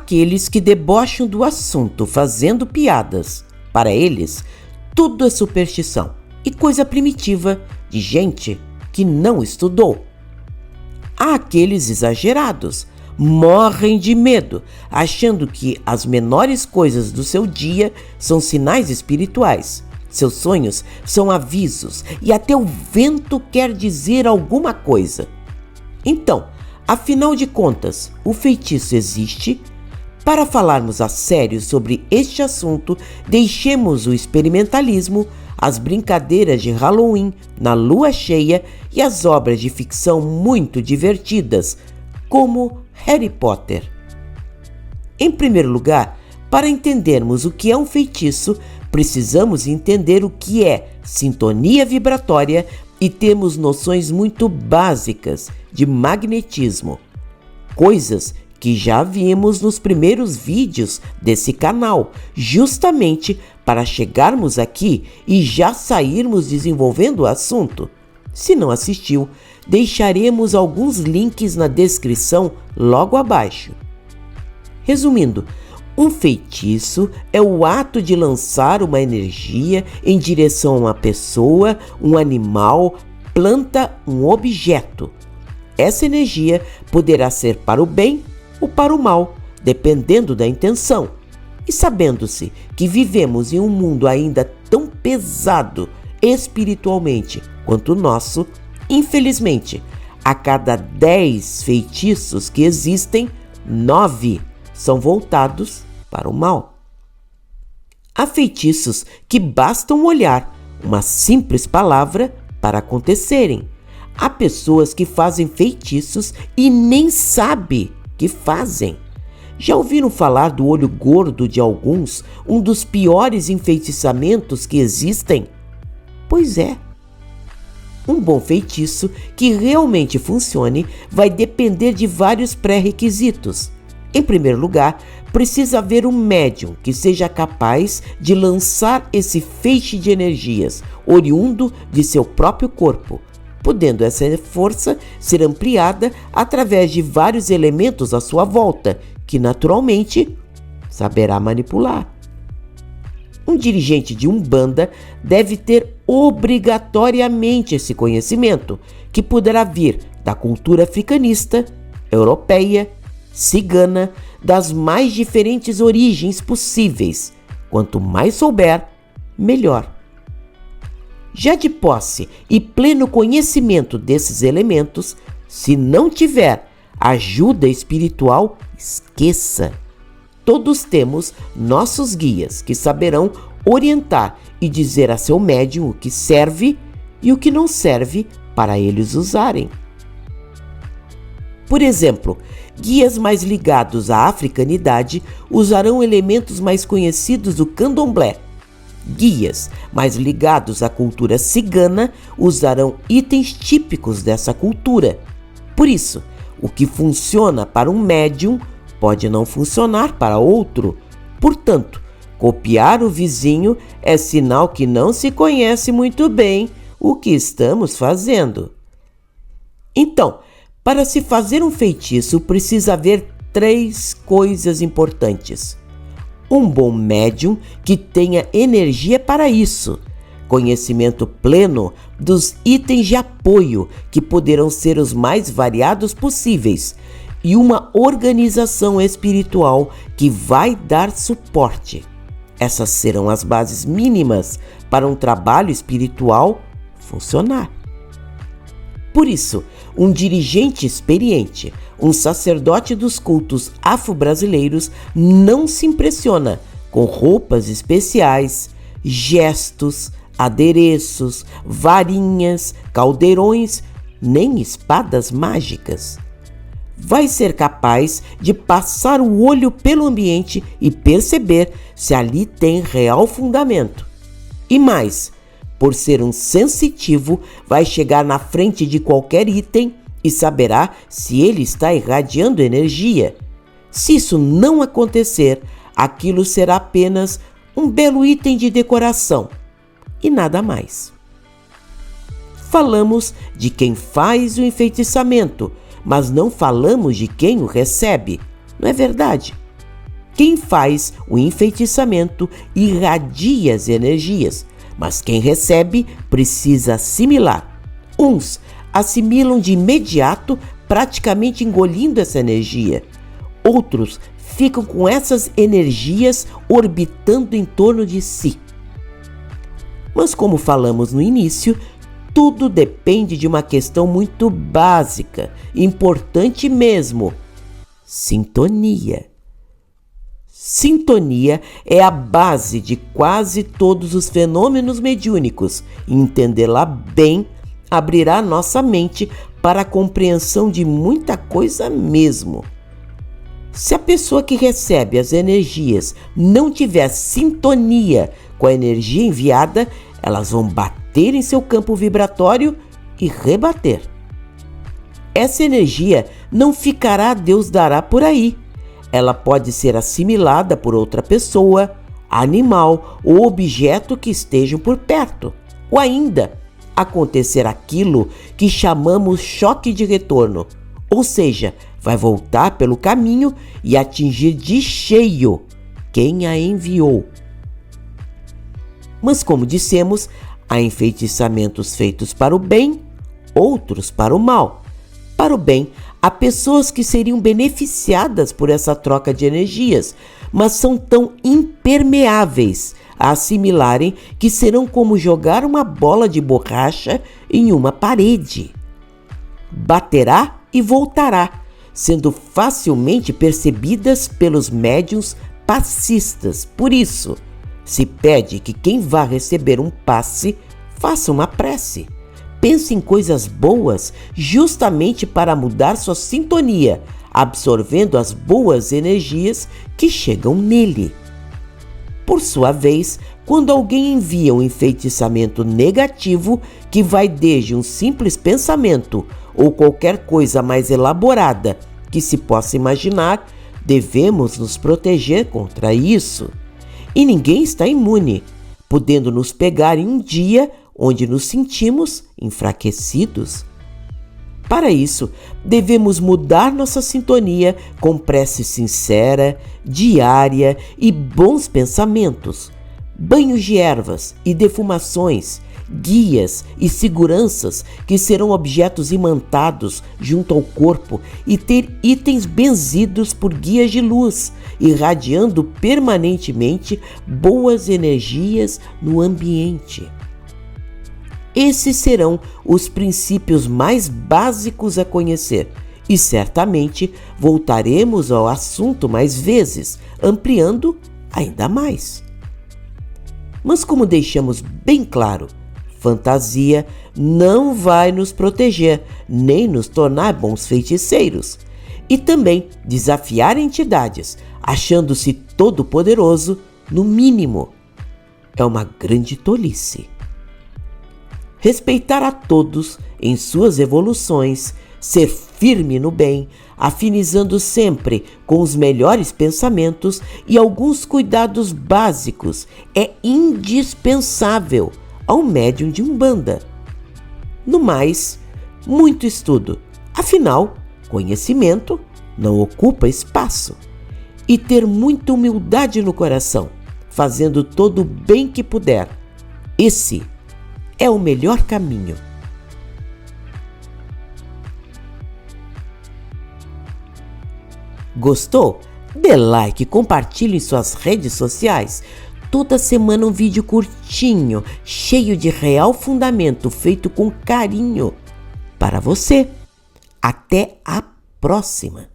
aqueles que debocham do assunto fazendo piadas. Para eles, tudo é superstição e coisa primitiva de gente que não estudou. Há aqueles exagerados, morrem de medo, achando que as menores coisas do seu dia são sinais espirituais. Seus sonhos são avisos e até o vento quer dizer alguma coisa. Então, afinal de contas, o feitiço existe? Para falarmos a sério sobre este assunto, deixemos o experimentalismo, as brincadeiras de Halloween na lua cheia e as obras de ficção muito divertidas, como Harry Potter. Em primeiro lugar, para entendermos o que é um feitiço, precisamos entender o que é sintonia vibratória e temos noções muito básicas de magnetismo, coisas que já vimos nos primeiros vídeos desse canal, justamente para chegarmos aqui e já sairmos desenvolvendo o assunto. Se não assistiu, deixaremos alguns links na descrição logo abaixo. Resumindo, um feitiço é o ato de lançar uma energia em direção a uma pessoa, um animal, planta, um objeto. Essa energia poderá ser para o bem ou para o mal, dependendo da intenção. E sabendo-se que vivemos em um mundo ainda tão pesado espiritualmente quanto o nosso, infelizmente, a cada 10 feitiços que existem, 9 são voltados para o mal. Há feitiços que basta um olhar, uma simples palavra para acontecerem. Há pessoas que fazem feitiços e nem sabem que fazem. Já ouviram falar do olho gordo de alguns, um dos piores enfeitiçamentos que existem? Pois é. Um bom feitiço que realmente funcione vai depender de vários pré-requisitos. Em primeiro lugar, precisa haver um médium que seja capaz de lançar esse feixe de energias, oriundo de seu próprio corpo, podendo essa força ser ampliada através de vários elementos à sua volta, que naturalmente saberá manipular. Um dirigente de Umbanda deve ter obrigatoriamente esse conhecimento, que poderá vir da cultura africanista, europeia, cigana, das mais diferentes origens possíveis. Quanto mais souber, melhor. Já de posse e pleno conhecimento desses elementos, se não tiver ajuda espiritual, esqueça. Todos temos nossos guias que saberão orientar e dizer a seu médium o que serve e o que não serve para eles usarem. Por exemplo, guias mais ligados à africanidade usarão elementos mais conhecidos do candomblé. Guias mais ligados à cultura cigana usarão itens típicos dessa cultura. Por isso, o que funciona para um médium pode não funcionar para outro. Portanto, copiar o vizinho é sinal que não se conhece muito bem o que estamos fazendo. Então, para se fazer um feitiço, precisa haver 3 coisas importantes. Um bom médium que tenha energia para isso, conhecimento pleno dos itens de apoio, que poderão ser os mais variados possíveis, e uma organização espiritual que vai dar suporte. Essas serão as bases mínimas para um trabalho espiritual funcionar. Por isso, um dirigente experiente, um sacerdote dos cultos afro-brasileiros não se impressiona com roupas especiais, gestos, adereços, varinhas, caldeirões, nem espadas mágicas. Vai ser capaz de passar o olho pelo ambiente e perceber se ali tem real fundamento. E mais, por ser um sensitivo, vai chegar na frente de qualquer item e saberá se ele está irradiando energia. Se isso não acontecer, aquilo será apenas um belo item de decoração e nada mais. Falamos de quem faz o enfeitiçamento, mas não falamos de quem o recebe, não é verdade? Quem faz o enfeitiçamento irradia as energias, mas quem recebe precisa assimilar. Uns assimilam de imediato, praticamente engolindo essa energia. Outros ficam com essas energias orbitando em torno de si. Mas como falamos no início, tudo depende de uma questão muito básica, importante mesmo: sintonia. Sintonia é a base de quase todos os fenômenos mediúnicos, e entendê-la bem abrirá nossa mente para a compreensão de muita coisa mesmo. Se a pessoa que recebe as energias não tiver sintonia com a energia enviada, elas vão bater em seu campo vibratório e rebater. Essa energia não ficará Deus dará por aí. Ela pode ser assimilada por outra pessoa, animal ou objeto que estejam por perto. Ou ainda, acontecer aquilo que chamamos choque de retorno, ou seja, vai voltar pelo caminho e atingir de cheio quem a enviou. Mas como dissemos, há enfeitiçamentos feitos para o bem, outros para o mal. Para o bem, há pessoas que seriam beneficiadas por essa troca de energias, mas são tão impermeáveis a assimilarem que serão como jogar uma bola de borracha em uma parede. Baterá e voltará, sendo facilmente percebidas pelos médiuns passistas. Por isso, se pede que quem vá receber um passe faça uma prece. Pense em coisas boas justamente para mudar sua sintonia, absorvendo as boas energias que chegam nele. Por sua vez, quando alguém envia um enfeitiçamento negativo, que vai desde um simples pensamento ou qualquer coisa mais elaborada que se possa imaginar, devemos nos proteger contra isso. E ninguém está imune, podendo nos pegar em um dia onde nos sentimos enfraquecidos. Para isso, devemos mudar nossa sintonia com prece sincera, diária e bons pensamentos, banhos de ervas e defumações, guias e seguranças que serão objetos imantados junto ao corpo e ter itens benzidos por guias de luz, irradiando permanentemente boas energias no ambiente. Esses serão os princípios mais básicos a conhecer e certamente voltaremos ao assunto mais vezes, ampliando ainda mais. Mas como deixamos bem claro, fantasia não vai nos proteger, nem nos tornar bons feiticeiros. E também desafiar entidades, achando-se todo-poderoso, no mínimo, é uma grande tolice. Respeitar a todos em suas evoluções, ser firme no bem, afinizando sempre com os melhores pensamentos e alguns cuidados básicos é indispensável ao médium de Umbanda. No mais, muito estudo, afinal, conhecimento não ocupa espaço. E ter muita humildade no coração, fazendo todo o bem que puder. Esse é o melhor caminho. Gostou? Dê like e compartilhe em suas redes sociais. Toda semana um vídeo curtinho, cheio de real fundamento, feito com carinho para você. Até a próxima!